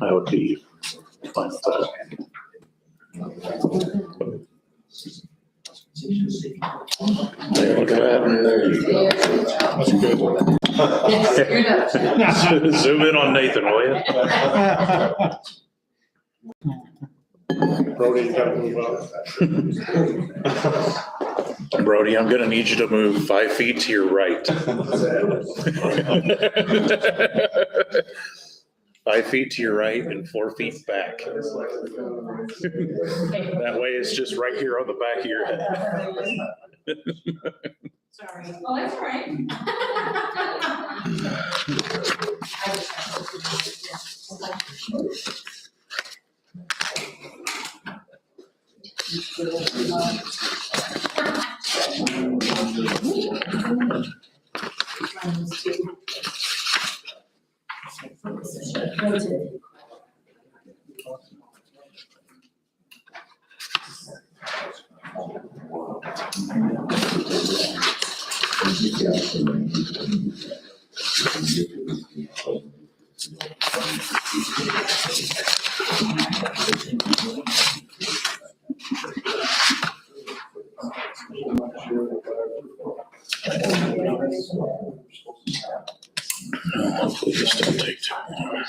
I would be fine with that. There you go. There you go. That's good. Zoom in on Nathan, will you? Brody, you gotta move up. Brody, I'm gonna need you to move 5 feet to your right. 5 feet to your right and 4 feet back. That way it's just right here on the back of your head. Sorry. Oh, that's all right. Hopefully this don't take too long.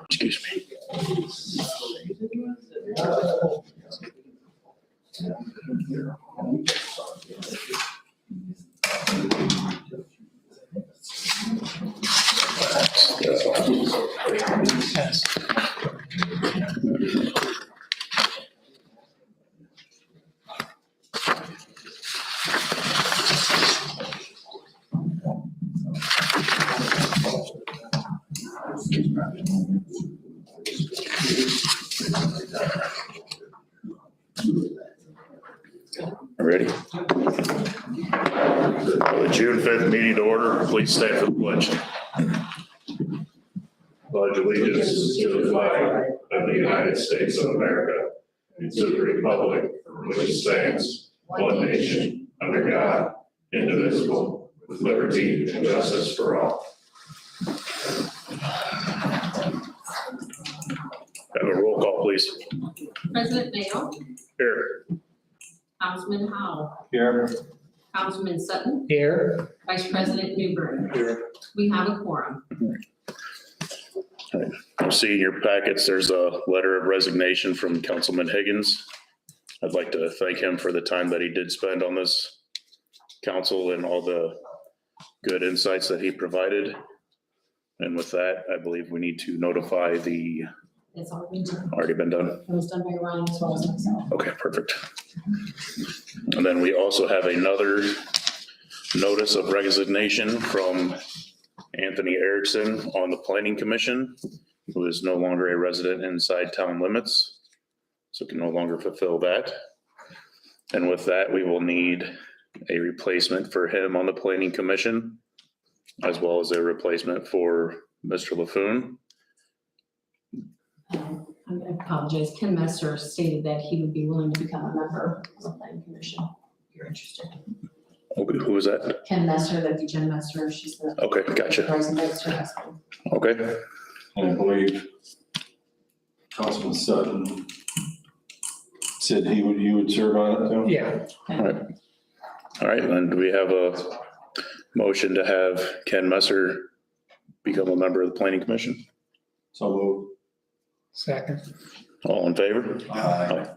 Excuse me. Ready? The June 5th meeting to order. Please stand for the pledge. Pledge allegiance to the flag of the United States of America and to the republic for which it stands, one nation, under God, indivisible, with liberty and justice for all. Have a roll call, please. President Mayo, Here. Councilman Howell, Here. Councilman Sutton, Here. Vice President Newburn. Here. We have a quorum. You'll see in your packets, there's a letter of resignation from Councilman Higgins. I'd like to thank him for the time that he did spend on this council and all the good insights that he provided. And with that, I believe we need to notify the, It's already been done. It was done by Ryan as well as myself. Okay, perfect. And then we also have another notice of resignation from Anthony Erickson on the Planning Commission, who is no longer a resident inside town limits, so can no longer fulfill that. And with that, we will need a replacement for him on the Planning Commission, as well as a replacement for Mr. LaFoon. I apologize. Ken Messer stated that he would be willing to become a member of the planning commission. If you're interested. Okay, who was that? Ken Messer, that'd be Jen Messer. She's the. Okay, gotcha. Rising Dexter husband. Okay, I believe Councilman Sutton said you would serve on it too? Yeah. all right, then do we have a motion to have Ken Messer become a member of the Planning Commission? So move. Second. All in favor? Aye.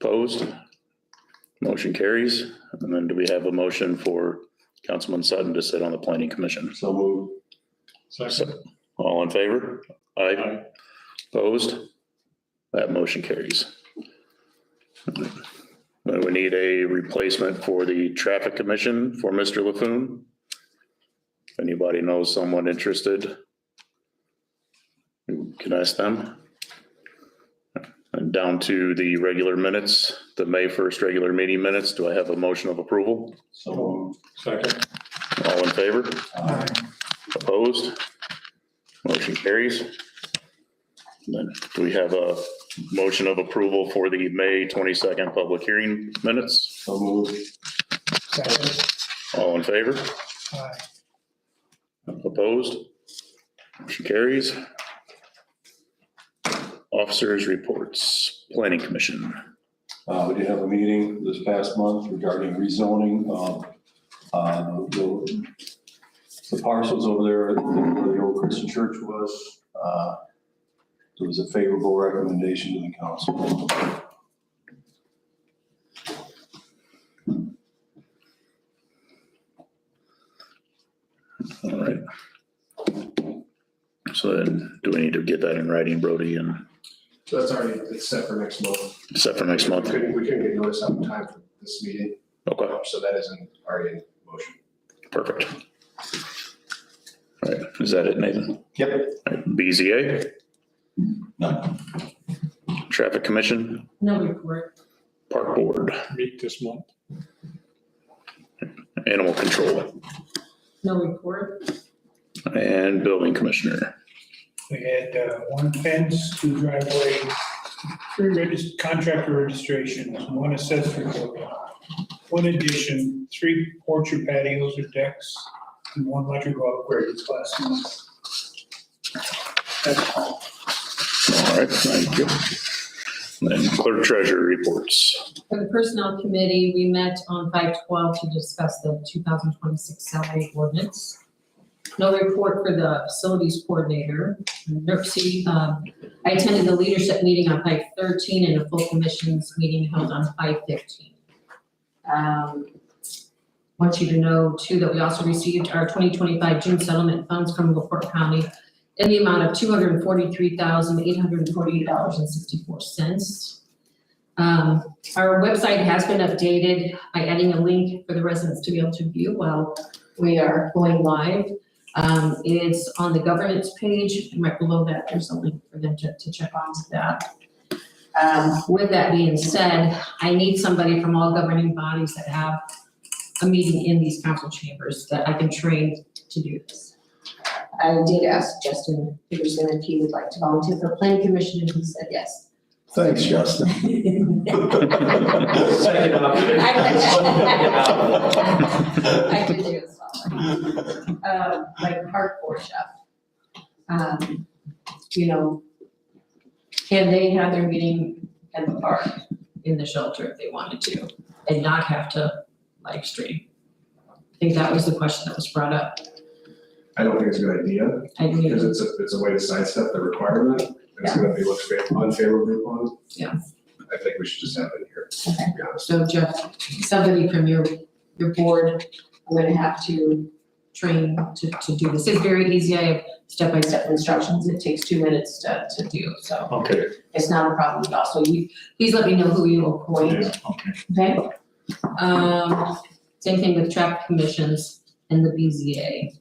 Opposed? Motion carries. And then do we have a motion for Councilman Sutton to sit on the Planning Commission? So move. Second. All in favor? Aye. Opposed? That motion carries. Then we need a replacement for the Traffic Commission for Mr. LaFoon. If anybody knows someone interested, you can ask them. And down to the regular minutes, the May 1st regular meeting minutes. Do I have a motion of approval? So move. Second. All in favor? Opposed? Motion carries. Then do we have a motion of approval for the May 22nd public hearing minutes? So moved. Second. All in favor? Aye. Opposed? Motion carries. Officers' reports, Planning Commission. We did have a meeting this past month regarding rezoning. The parcels over there where the old Christian church was, there was a favorable recommendation to the council. All right. So then, do we need to get that in writing, Brody, and So that's already, it's set for next month. set for next month? We couldn't get notice out in time for this meeting, Okay, so that isn't already in motion. perfect. All right, is that it, Nathan? Yep. All right, BZA? No. Traffic Commission, No report. Park Board, Meet this month. Animal Control, No report. and Building Commissioner. We had one fence, two driveway, three contractor registrations, one accessory building, one addition, three porch or patios or decks, and one electrical upgrade this last month. That's all. All right, thank you. Then Clerk Treasurer reports. For the Personnel Committee, we met on 5/12 to discuss the 2026 salary ordinance. No report for the Facilities Coordinator. Nurse, I attended the leadership meeting on 5/13 and a full commissions meeting held on 5/15. Want you to know too that we also received our 2025 June settlement funds from LaPorte County in the amount of $243,848.64. Our website has been updated by adding a link for the residents to be able to view while we are going live. It's on the governance page, and right below that, there's a link for them to check on that. With that being said, I need somebody from all governing bodies that have a meeting in these council chambers that I can train to do this. I did ask Justin Peterson if he would like to volunteer for planning commission, and he said yes. Thanks, Justin. I did do as well. Like park board chef. You know, can they have their meeting at the park in the shelter if they wanted to and not have to live stream? I think that was the question that was brought up. I don't think it's a good idea, I mean, because it's a way to sidestep the requirement, and it's gonna be looked unfavorably upon. Yeah. I think we should just have it here, Okay. to be honest. So Jeff, somebody from your board, I'm gonna have to train to do this. It's very easy. I have step-by-step instructions. It takes 2 minutes to do, so Okay. it's not a problem at all. So please let me know who you appoint, Okay. okay? Same thing with traffic commissions and the BZA.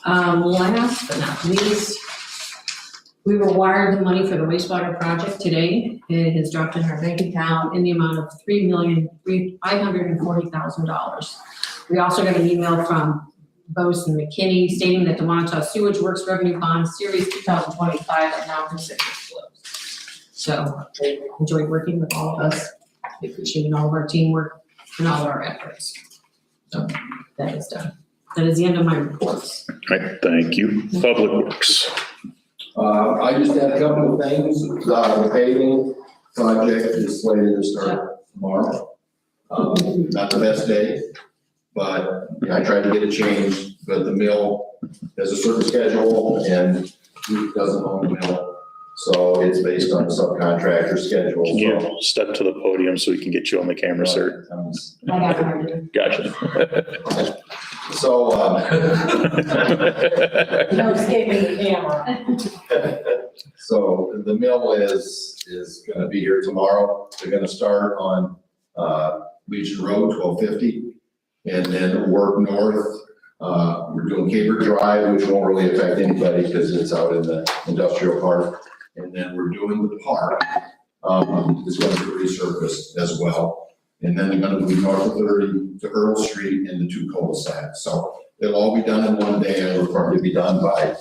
Last but not least, we were wired the money for the wastewater project today. It has dropped in our bank account in the amount of $3,540,000. We also got an email from Bose and McKinney stating that the Montauk Sewage Works Revenue Bond Series 2025 are now considered closed. So I enjoyed working with all of us. I appreciate all of our teamwork and all of our efforts. So that is done. That is the end of my reports. All right, thank you. Public Works. I just had a couple of things. The paving project is slated to start tomorrow. Not the best day, but I tried to get it changed, but the mill has a certain schedule and Duke doesn't own the mill. So it's based on a subcontractor schedule. Can you step to the podium so we can get you on the camera, sir? I got it. Gotcha. So, No escaping the camera. so the mill is gonna be here tomorrow. They're gonna start on, Legion Road, 1250, and then work north. We're doing Caper Drive, which won't really affect anybody because it's out in the industrial park. And then we're doing the park, is going to be resurfaced as well. And then they're gonna be north of 30 to Earl Street and the two cul-de-sacs. So it'll all be done in one day, and it'll probably be done by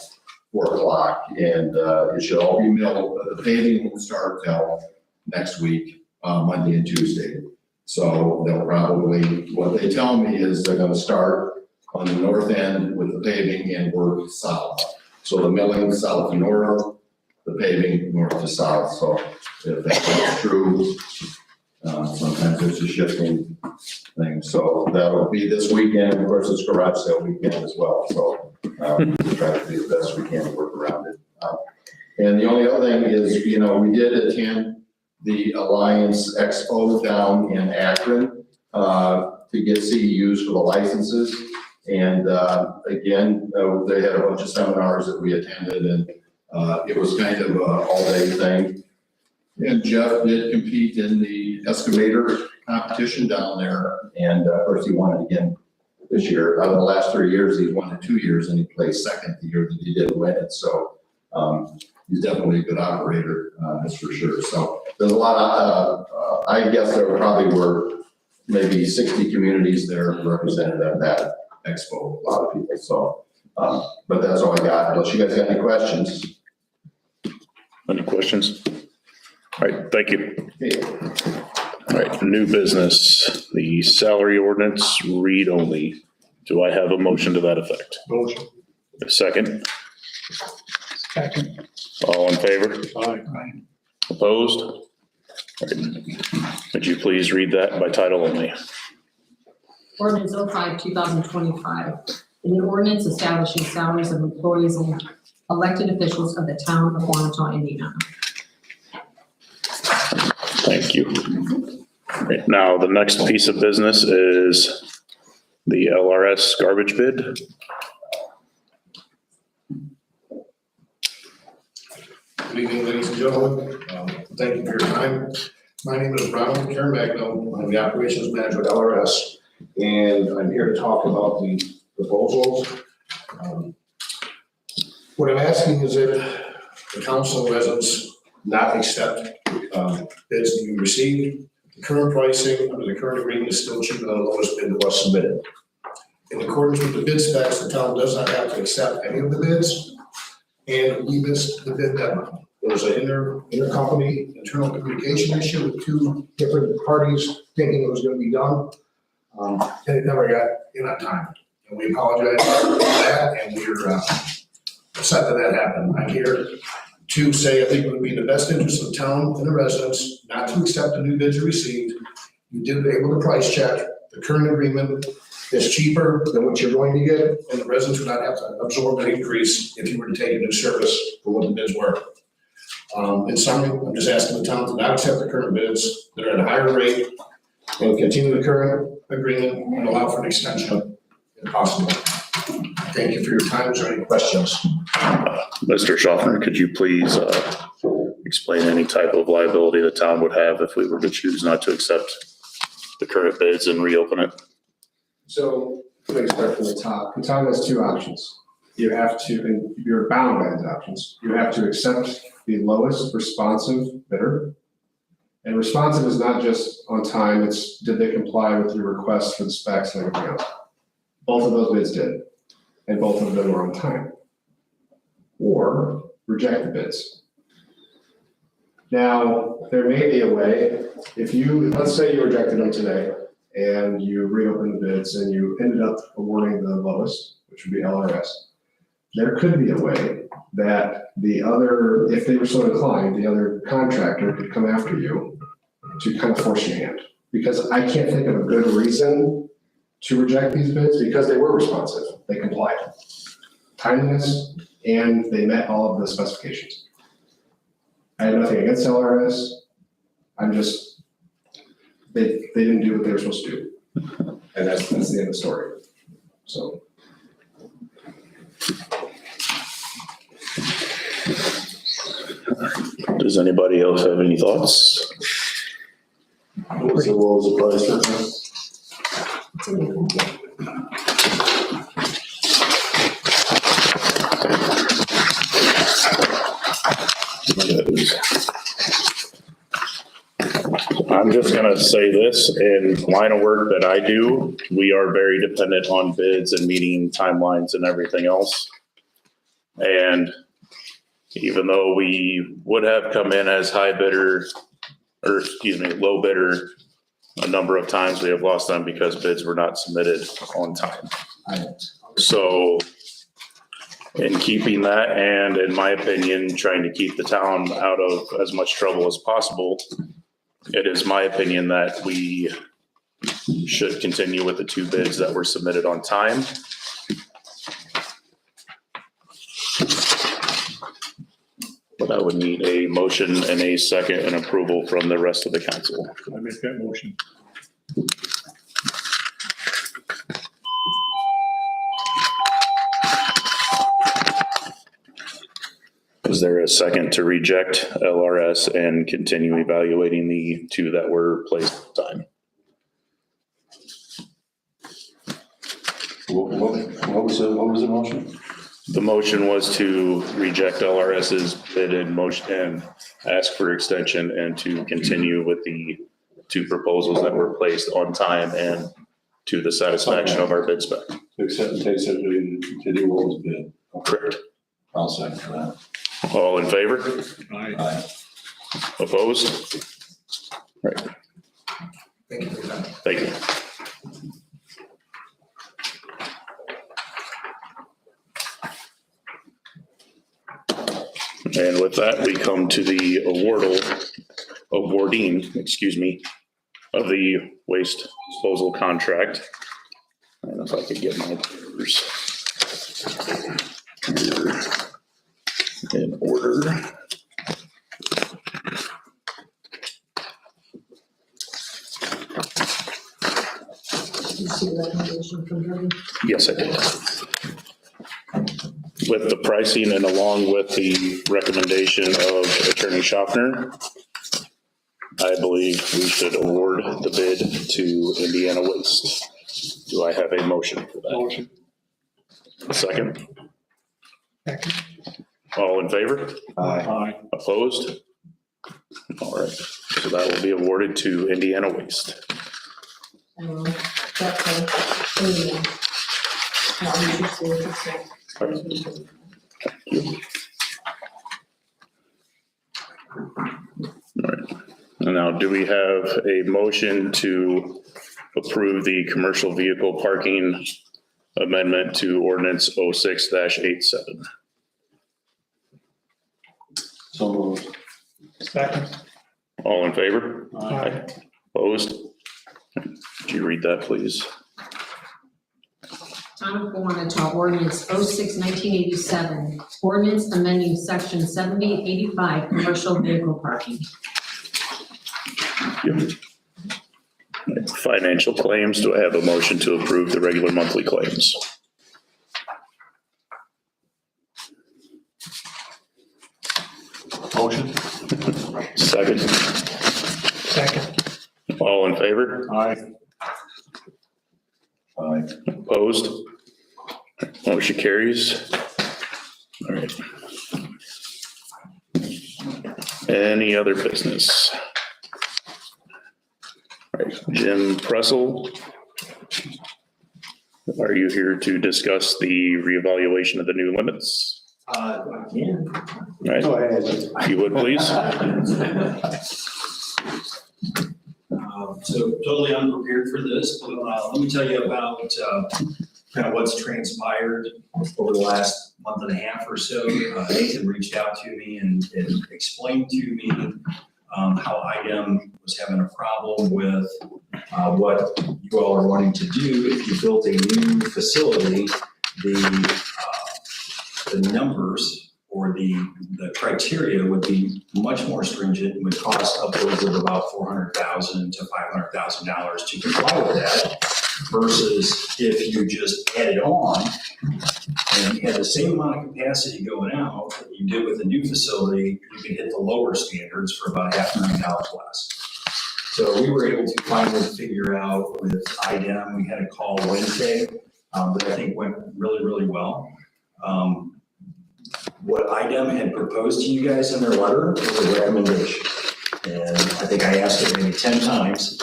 4 o'clock, and it should all be milled. The paving won't start till next week, Monday and Tuesday. So they'll probably, what they tell me is they're gonna start on the north end with the paving and work south. So the milling south to north, the paving north to south. So if that's true, sometimes it's a shifting thing. So that'll be this weekend. Of course, it's garage sale weekend as well. So we'll try to do the best we can to work around it. And the only other thing is, you know, we did attend the Alliance Expo down in Akron to get CEUs for the licenses. And again, they had a bunch of seminars that we attended, and it was kind of an all-day thing. And Jeff did compete in the excavator competition down there, and of course he won it again this year. Out of the last 3 years, he's won it 2 years, and he placed second the year that he did win it. So he's definitely a good operator, that's for sure. So there's a lot of, I guess there probably were maybe 60 communities there represented at that expo, a lot of people. So, but that's all I got. Unless you guys got any questions. Any questions? All right, thank you. Okay. All right, new business, the salary ordinance, read only. Do I have a motion to that effect? Motion. A second? Second. All in favor? Aye. Right. Opposed? All right. Would you please read that by title only? Ordinance 05, 2025, an ordinance establishing salaries of employees and elected officials of the town of Wanata, Indiana. Thank you. All right, now, the next piece of business is the LRS garbage bid. Good evening, ladies and gentlemen. Thank you for your time. My name is Ronald Caremagno. I'm the operations manager at LRS, and I'm here to talk about the proposals. What I'm asking is that the council residents not accept bids that you received. The current pricing under the current agreement is still cheaper than the lowest bid that was submitted. In accordance with the bid specs, the town does not have to accept any of the bids, and we missed the bid deadline. There was an intercompany internal communication issue with two different parties thinking it was gonna be done. And it never got in on time. And we apologize for that, and we're upset that happened. I'm here to say I think it would be in the best interest of the town and the residents not to accept the new bids you received. You did be able to price check. The current agreement is cheaper than what you're going to get, and the residents would not have to absorb an increase if you were to take a new service for what the bids were. In summary, I'm just asking the town to not accept the current bids that are at a higher rate and continue the current agreement and allow for an extension if possible. Thank you for your time. Is there any questions? Mr. Schaffner, could you please explain any type of liability the town would have if we were to choose not to accept the current bids and reopen it? So, let me start from the top. The town has two options. You have to, and you're bound by these options. You have to accept the lowest responsive bidder. And responsive is not just on time, it's did they comply with your requests for the specs and everything else. Both of those bids did, and both of them were on time. Or reject the bids. Now, there may be a way, if you, let's say you rejected them today, and you reopened the bids and you ended up awarding the lowest, which would be LRS. There could be a way that the other, if they were so inclined, the other contractor could come after you to kind of force your hand. Because I can't think of a good reason to reject these bids because they were responsive, they complied. Timeliness, and they met all of the specifications. I have nothing against LRS. I'm just, they didn't do what they were supposed to do. And that's the end of the story. So. Does anybody else have any thoughts? What was the price for this? It's in the- I'm just gonna say this, in line of work that I do, we are very dependent on bids and meeting timelines and everything else. And even though we would have come in as high bidder, or excuse me, low bidder a number of times, we have lost them because bids were not submitted on time. So in keeping that, and in my opinion, trying to keep the town out of as much trouble as possible, it is my opinion that we should continue with the 2 bids that were submitted on time. But I would need a motion and a second and approval from the rest of the council. I make that motion. Is there a second to reject LRS and continue evaluating the 2 that were placed on time? What was the motion? The motion was to reject LRS's bid and motion and ask for extension and to continue with the 2 proposals that were placed on time and to the satisfaction of our bid spec. To accept and take subject to the award's bid. Correct. I'll second that. All in favor? Aye. Opposed? Right, Thank you for your time. thank you. And with that, we come to the awarding, of the waste disposal contract. I don't know if I could get my papers here in order. You see the recommendation from Jody? Yes, I did. With the pricing and along with the recommendation of Attorney Schaffner, I believe we should award the bid to Indiana Waste. Do I have a motion for that? Motion. Second? Second. All in favor? Aye. Opposed? All right, so that will be awarded to Indiana Waste. That's a, I'll just say it's a- All right. And now, do we have a motion to approve the commercial vehicle parking amendment to ordinance 06-87? So moved. Second. All in favor? Aye. Opposed? Could you read that, please? Town of Juanita, ordinance 06-1987, ordinance amending section 7085, commercial vehicle parking. Financial claims, do I have a motion to approve the regular monthly claims? Motion? Second, Second. all in favor? Aye. Aye. Opposed? Motion carries. All right. Any other business? All right, Jim Pressel, are you here to discuss the reevaluation of the new limits? I can. All right, Go ahead. if you would, please. So totally unprepared for this, but let me tell you about kind of what's transpired over the last month and a half or so. Nathan reached out to me and explained to me how IDEM was having a problem with what you all are wanting to do. If you built a new facility, the numbers or the criteria would be much more stringent, would cost upwards of about $400,000 to $500,000 to comply with that, versus if you just added on and you had the same amount of capacity going out that you did with a new facility, you could hit the lower standards for about $500,000 less. So we were able to finally figure out with IDEM, we had a call Wednesday that I think went really, really well. What IDEM had proposed to you guys in their letter was a recommendation. And I think I asked it maybe 10 times.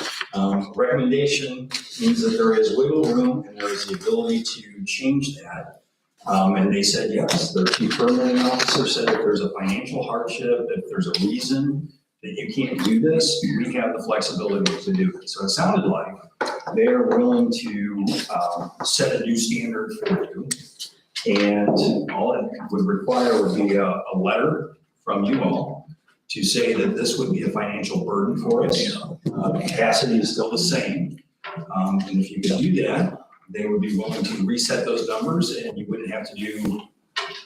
Recommendation means that there is wiggle room and there is the ability to change that And they said, yes, their chief permitting officer said if there's a financial hardship, if there's a reason that you can't do this, we have the flexibility to do it. So it sounded like they are willing to set a new standard for you. And all it would require would be a letter from you all to say that this would be a financial burden for us. The capacity is still the same. And if you could do that, they would be willing to reset those numbers and you wouldn't have to do,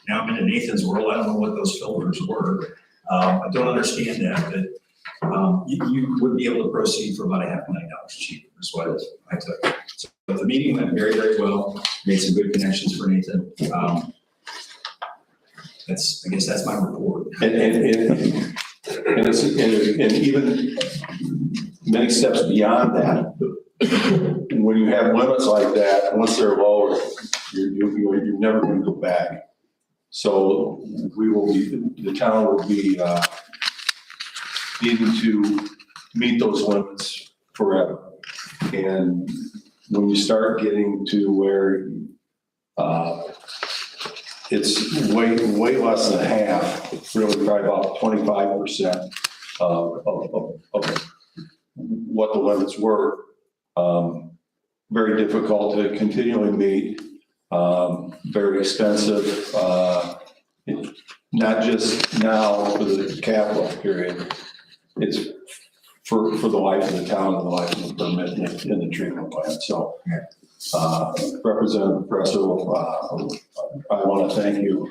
now I'm in Nathan's world, I don't know what those filters were. I don't understand that, but you would be able to proceed for about $500,000 cheaper is what I took. So the meeting went very, very well, made some good connections for Nathan. I guess that's my report. And even many steps beyond that, when you have limits like that, once they're low, you're never going to go back. So the town will be needing to meet those limits forever. And when you start getting to where it's way less than half, really probably about 25% of what the limits were. Very difficult to continually meet, very expensive, not just now for the capital period, it's for the life of the town and the life of the permit in the treatment plant. So, Representative Presser, I want to thank you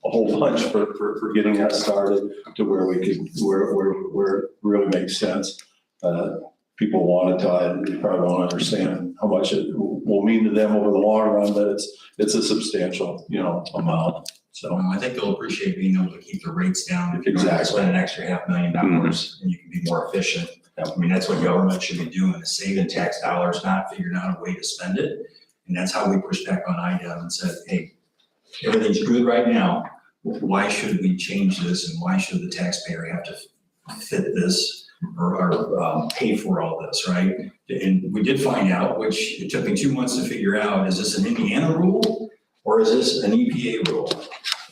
a whole bunch for getting that started to where we could, where it really makes sense. People want it, they probably won't understand how much it will mean to them over the long run, but it's a substantial, amount. So I think they'll appreciate being able to keep the rates down. If you're going to Exactly. spend an extra $500,000 and you can be more efficient. I mean, that's what government should be doing, is saving tax dollars, not figuring out a way to spend it. And that's how we pushed back on IDEM and said, hey, everything's good right now. Why should we change this? And why should the taxpayer have to fit this or pay for all this, right? And we did find out, which it took me 2 months to figure out, is this an Indiana rule or is this an EPA rule?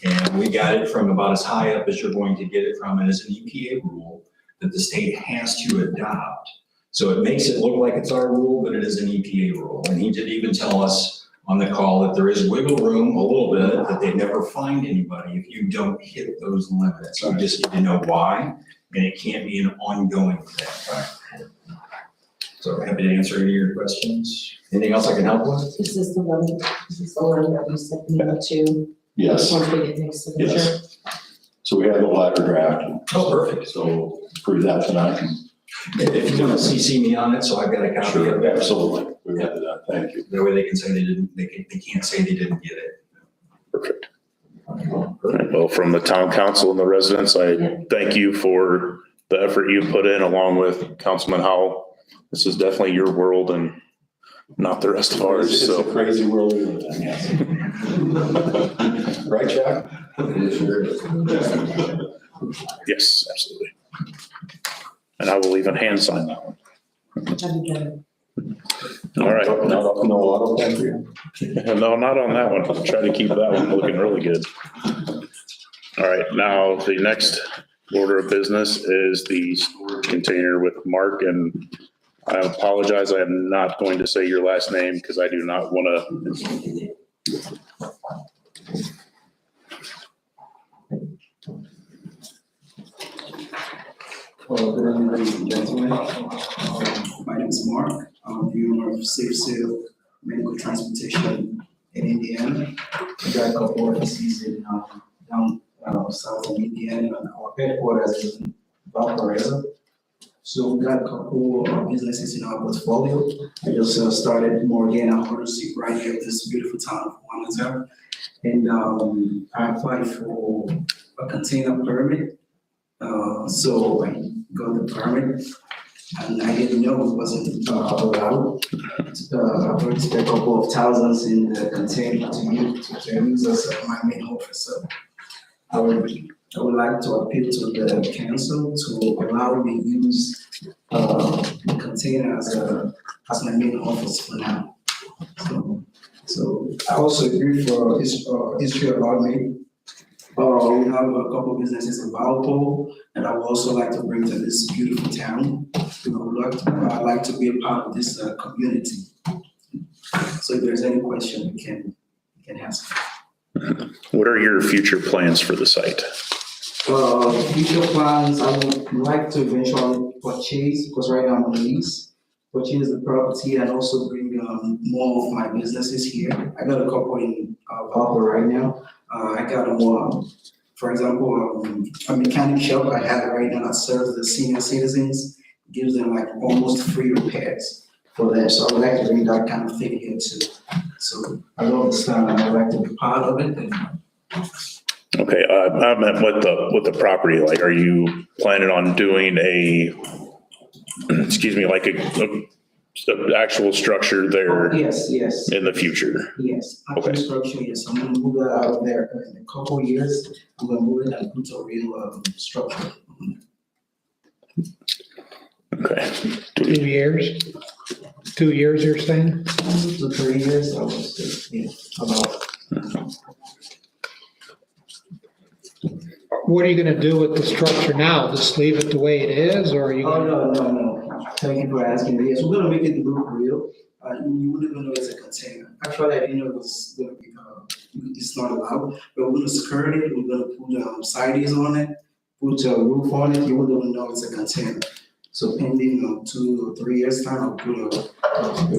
And we got it from about as high up as you're going to get it from. It is an EPA rule that the state has to adopt. So it makes it look like it's our rule, but it is an EPA rule. And he did even tell us on the call that there is wiggle room a little bit, that they never find anybody if you don't hit those limits. You just need to know why, and it can't be an ongoing thing. So happy to answer any of your questions. Anything else I can help with? Is this the one that we sent me to? yes, Once we get next signature? yes. So we have the letter drafted. Oh, perfect. So prove that tonight. If you want to CC me on it, so I've got a copy of it. Absolutely. We have that. Thank you. That way they can say they can't say they didn't get it. Perfect. Well, from the town council and the residents, I thank you for the effort you put in along with Councilman Howell. This is definitely your world and not the rest of ours, It's a so. crazy world we live in, yes. Right, Jack? Yes, absolutely. And I will even hand sign that one. That'd be good. All right. No auto pen for you? No, not on that one. I'll try to keep that one looking really good. All right, now the next order of business is the storage container with Mark, and I apologize, I am not going to say your last name because I do not want to. Well, good evening, ladies and gentlemen. My name is Mark. I'm the owner of Safe Sail Medical Transportation in Indiana. We got a couple offices in down south of Indiana, and our headquarters is in Valparaiso. So we got a couple of businesses in our portfolio. I just started Morgana Ownership right here in this beautiful town of Juanita. And I applied for a container permit. So I got the permit, and I didn't know it wasn't allowed. I purchased a couple of thousands in the container to use as my main office. So I would like to appeal to the council to allow me to use the container as my main office for now. So So I also agree for history about me. We have a couple of businesses in Valpo, and I would also like to bring to this beautiful town. I'd like to be a part of this community. So if there's any question, you can ask. What are your future plans for the site? Future plans, I would like to eventually purchase, because right now I'm on lease, purchase the property and also bring more of my businesses here. I got a couple in Valpo right now. I got for example, a mechanic shop I have right now that serves the senior citizens, gives them like almost free repairs for them. So I would like to bring that kind of thing here too. So I don't understand, I'd like to be part of it. And Okay, I meant with the property, like, are you planning on doing like a actual structure there yes. in the future? Yes, Okay. actual structure, yes, I'm gonna move that out there in a couple of years, I'm gonna move it and put a real structure. Okay. 2 years? 2 years, you're saying? 2 to 3 years, I would say, yeah, about. What are you gonna do with the structure now? Just leave it the way it is, or are you Oh, gonna? no, thank you for asking, yes, we're gonna make it look real, you wouldn't even know it's a container. Actually, I didn't know it was gonna be, it's not allowed, but we're gonna skirt it, we're gonna put sidings on it, put a roof on it, you wouldn't even know it's a container. So pending 2 or 3 years time, I'll put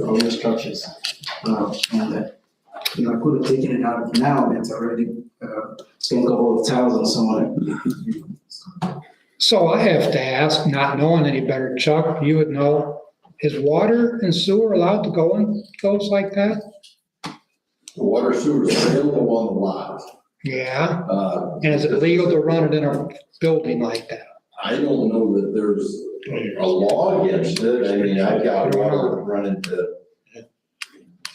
all the structures on that. I could have taken it out now, it's already spent a couple of thousands on it. So I have to ask, not knowing any better, Chuck, you would know, is water and sewer allowed to go in those like that? The water sewer is available on the lot. Yeah, Uh, and is it legal to run it in a building like that? I don't know that there's a law against it. I mean, I've got water running to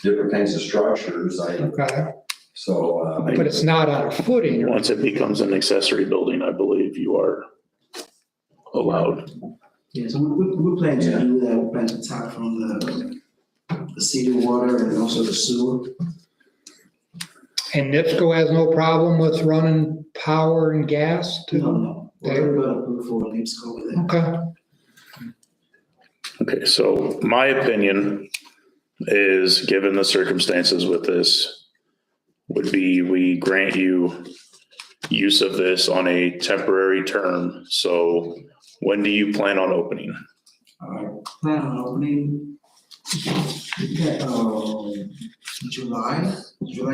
different kinds of structures. Okay, So, but it's not on a footing, or Once it becomes an accessory building, I believe you are allowed. Yeah, so we plan to do that, we plan to tap from the city water and also the sewer. and NIPSCO has no problem with running power and gas No, to? no, we're gonna put for NIPSCO with it. Okay, Okay, so my opinion is, given the circumstances with this, would be we grant you use of this on a temporary term. So when do you plan on opening? Plan on opening, July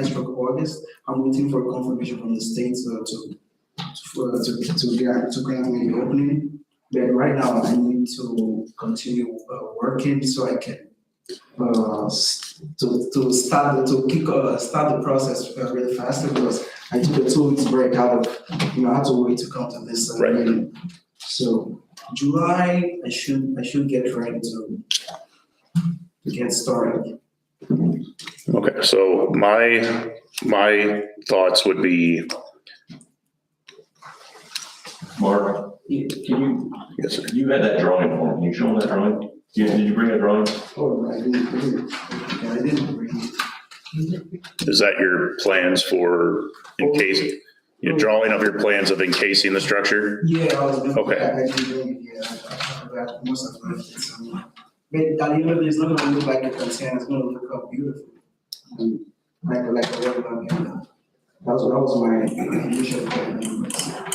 stroke August. I'm waiting for confirmation from the states to grant me the opening. But right now, I need to continue working so I can start the process really faster, because I took a 2 weeks break out of, I had to wait to come to this Right. meeting. So July, I should get ready to get started. Okay, so my thoughts would be, Mark, Yeah. can you, yes, sir. you had that drawing for me, can you show them that drawing? Did you bring a drawing? Oh, I didn't bring it. Is that your plans for encasing, your drawing of your plans of encasing the structure? Yeah, I was. Okay. I didn't bring it, yeah, I must have left it somewhere. But at the end of it, it's not gonna look like a container, it's gonna look up beautiful. Like a regular container. That was my initial plan.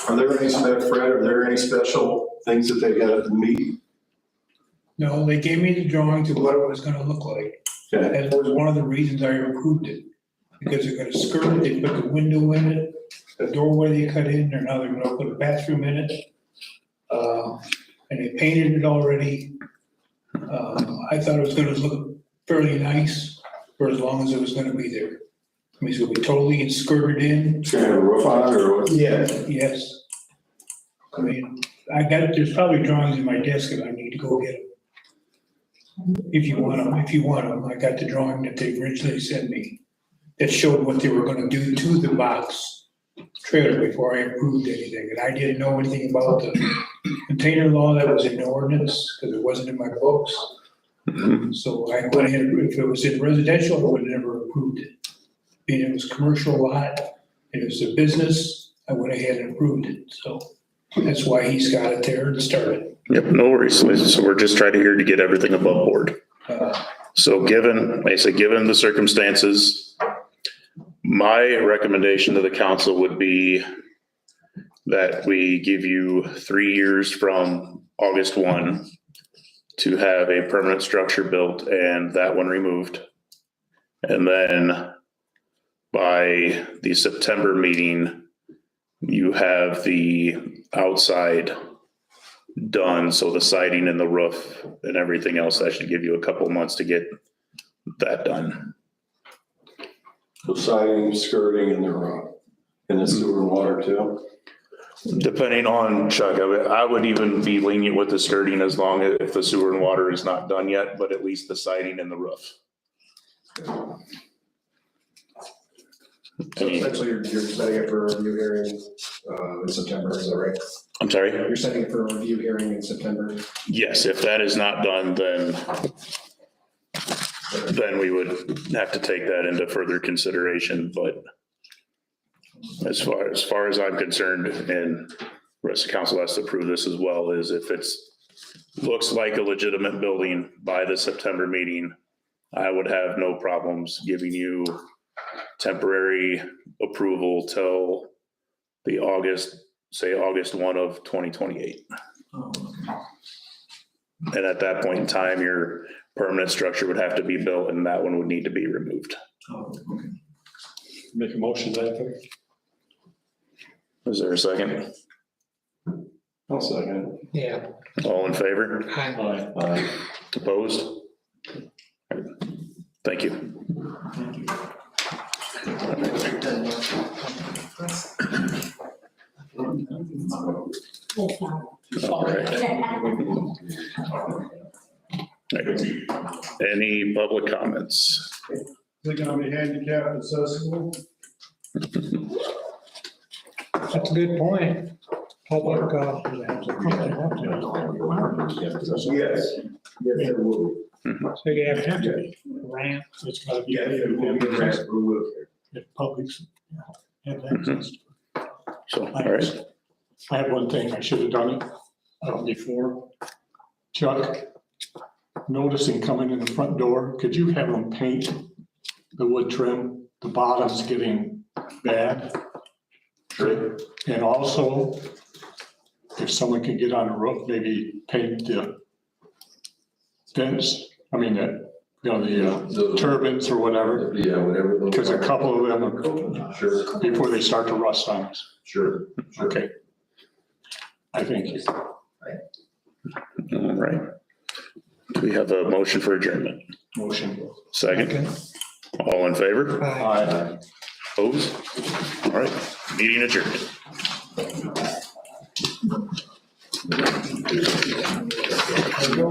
Are there any, Fred, are there any special things that they got to meet? no, they gave me the drawings of what it was gonna look like. Okay. That was one of the reasons I approved it, because they're gonna skirt it, they put the window in it, the doorway they cut in, and now they're gonna put a bathroom in it. And they painted it already. I thought it was gonna look fairly nice for as long as it was gonna be there. I mean, it's gonna be totally skirted in. It's gonna have a roof on it or what? Yeah, yes. I mean, there's probably drawings in my desk if I need to go get them. If you want them, I got the drawing that they originally sent me that showed what they were gonna do to the box trailer before I approved anything. And I didn't know anything about the container law that was in the ordinance, because it wasn't in my books. Mhm. So I went ahead, if it was in residential, I would have never approved it. mean, it was a commercial lot, it was a business, I went ahead and approved it, so that's why he's got it there and started. Yep, no worries. So we're just trying here to get everything above board. So given, like I said, given the circumstances, my recommendation to the council would be that we give you 3 years from August 1 to have a permanent structure built and that one removed. And then by the September meeting, you have the outside done, so the siding and the roof and everything else, that should give you a couple months to get that done. The siding, skirting, and the sewer and water too. Depending on Chuck, I would even be lenient with the skirting as long as if the sewer and water is not done yet, but at least the siding and the roof. So essentially, you're setting it for a review hearing in September, is that right? I'm sorry? You're setting it for a review hearing in September? Yes, if that is not done, then we would have to take that into further consideration, but as far as I'm concerned, and the rest of council has to approve this as well, is if looks like a legitimate building by the September meeting, I would have no problems giving you temporary approval till the August 1 of 2028. And at that point in time, your permanent structure would have to be built and that one would need to be removed. Oh, okay. Make a motion, Anthony. Is there a second? I'll second. Yeah. All in favor? Aye. Aye. Opposed? Thank you. Thank you. All right. Any public comments? Is it gonna be handicapped accessible? That's a good point. Public, Yes. Yes, it will. so you have to ramp, it's gotta be. Yeah, it will be addressed, but we'll. If public's have access So, all right. I have one thing, I should have done it before. Chuck, noticing coming in the front door, could you have them paint the wood trim? The bottom's getting bad. Sure. And also, if someone can get on the roof, maybe paint the fence, the turbines or whatever, Yeah, whatever. those because a are. couple of them are, Sure, before they start to rust on us. sure. Okay. I thank you. All right. Do we have a motion for adjournment? Motion. Second? All in favor? Aye. Opposed? All right, meeting adjourned. Go